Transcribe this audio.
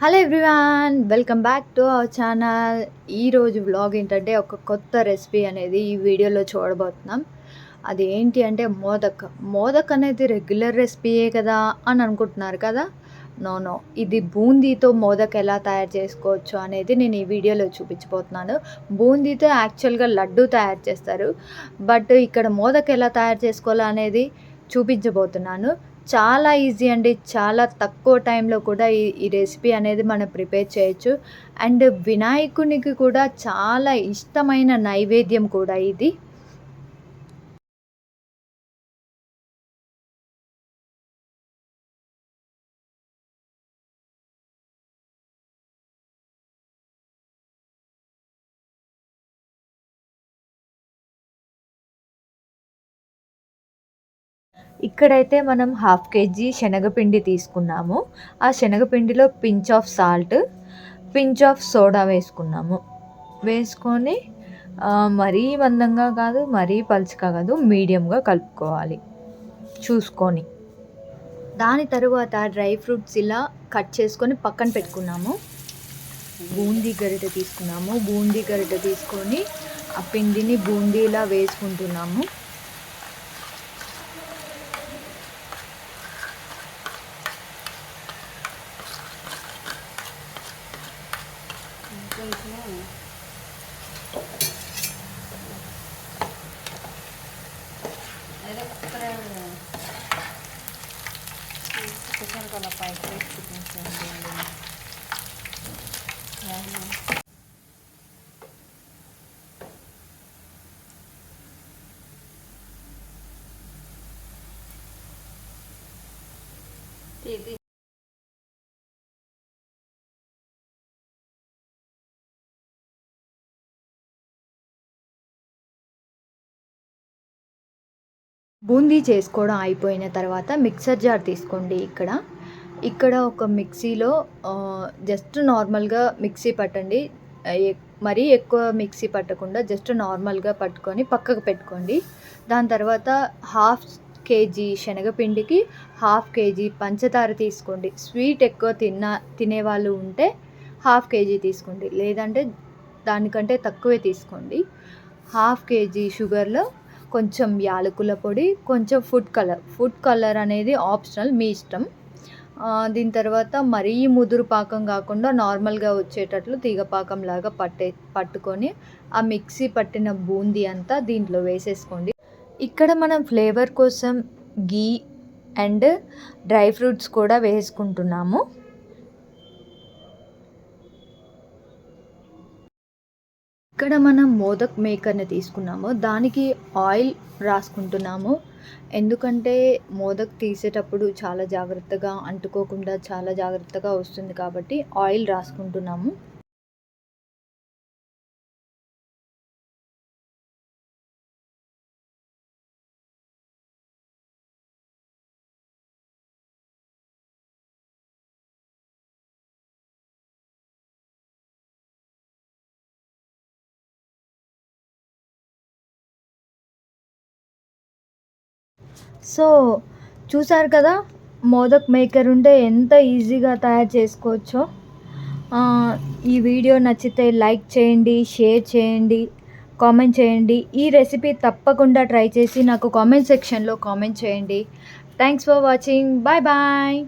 Hello everyone, welcome back to our channel. ఈరోజు vlog ఏంటంటే ఒక కొత్త రెసిపీ అనేది ఈ వీడియోలో చూడబోతున్నాం. అది ఏంటి అంటే మోదక్ అనేది రెగ్యులర్ రెసిపీయే కదా అని అనుకుంటున్నారు కదా. నో, ఇది బూందీతో మోదక్ ఎలా తయారు చేసుకోవచ్చు అనేది నేను ఈ వీడియోలో చూపించబోతున్నాను. బూందీతో యాక్చువల్గా లడ్డు తయారు చేస్తారు, బట్ ఇక్కడ మోదక్ ఎలా తయారు చేసుకోవాలో అనేది చూపించబోతున్నాను. చాలా ఈజీ అండి. చాలా తక్కువ టైంలో కూడా ఈ రెసిపీ అనేది మనం ప్రిపేర్ చేయొచ్చు. అండ్ వినాయకునికి కూడా చాలా ఇష్టమైన నైవేద్యం కూడా ఇది. ఇక్కడైతే మనం 1/2 kg శనగపిండి తీసుకున్నాము. ఆ శనగపిండిలో pinch of salt, pinch of soda వేసుకొని మరీ మందంగా కాదు, మరీ పలుచగా కాదు, మీడియంగా కలుపుకోవాలి చూసుకొని. దాని తరువాత డ్రై ఫ్రూట్స్ ఇలా కట్ చేసుకొని పక్కన పెట్టుకున్నాము. బూందీ గరిటె తీసుకొని ఆ పిండిని బూందీలా వేసుకుంటున్నాము. బూందీ చేసుకోవడం అయిపోయిన తర్వాత మిక్సర్ జార్ తీసుకోండి. ఇక్కడ ఒక మిక్సీలో జస్ట్ నార్మల్గా మిక్సీ పట్టండి. మరీ ఎక్కువ మిక్సీ పట్టకుండా జస్ట్ నార్మల్గా పట్టుకొని పక్కకు పెట్టుకోండి. దాని తర్వాత 1/2 kg శనగపిండికి 1/2 kg పంచదార తీసుకోండి. స్వీట్ ఎక్కువ తినేవాళ్ళు ఉంటే 1/2 kg తీసుకోండి, లేదంటే దానికంటే తక్కువే తీసుకోండి. 1/2 kg షుగర్లో కొంచెం యాలకుల పొడి, కొంచెం ఫుడ్ కలర్ అనేది ఆప్షనల్, మీ ఇష్టం. దీని తర్వాత మరీ ముదురు పాకం కాకుండా నార్మల్గా వచ్చేటట్లు తీగ పాకం లాగా పట్టుకొని ఆ మిక్సీ పట్టిన బూందీ అంతా దీంట్లో వేసేసుకోండి. ఇక్కడ మనం ఫ్లేవర్ కోసం గీ అండ్ డ్రై ఫ్రూట్స్ కూడా వేసుకుంటున్నాము. ఇక్కడ మనం మోదక్ మేకర్ని తీసుకున్నాము. దానికి ఆయిల్ రాసుకుంటున్నాము. ఎందుకంటే మోదక్ తీసేటప్పుడు చాలా జాగ్రత్తగా అంటుకోకుండా చాలా జాగ్రత్తగా వస్తుంది కాబట్టి ఆయిల్ రాసుకుంటున్నాము. సో చూసారు కదా, మోదక్ మేకర్ ఉంటే ఎంత ఈజీగా తయారు చేసుకోవచ్చో. ఈ వీడియో నచ్చితే లైక్ చేయండి, షేర్ చేయండి, కామెంట్ చేయండి. ఈ రెసిపీ తప్పకుండా ట్రై చేసి నాకు కామెంట్ సెక్షన్లో కామెంట్ చేయండి. Thanks for watching. Bye bye.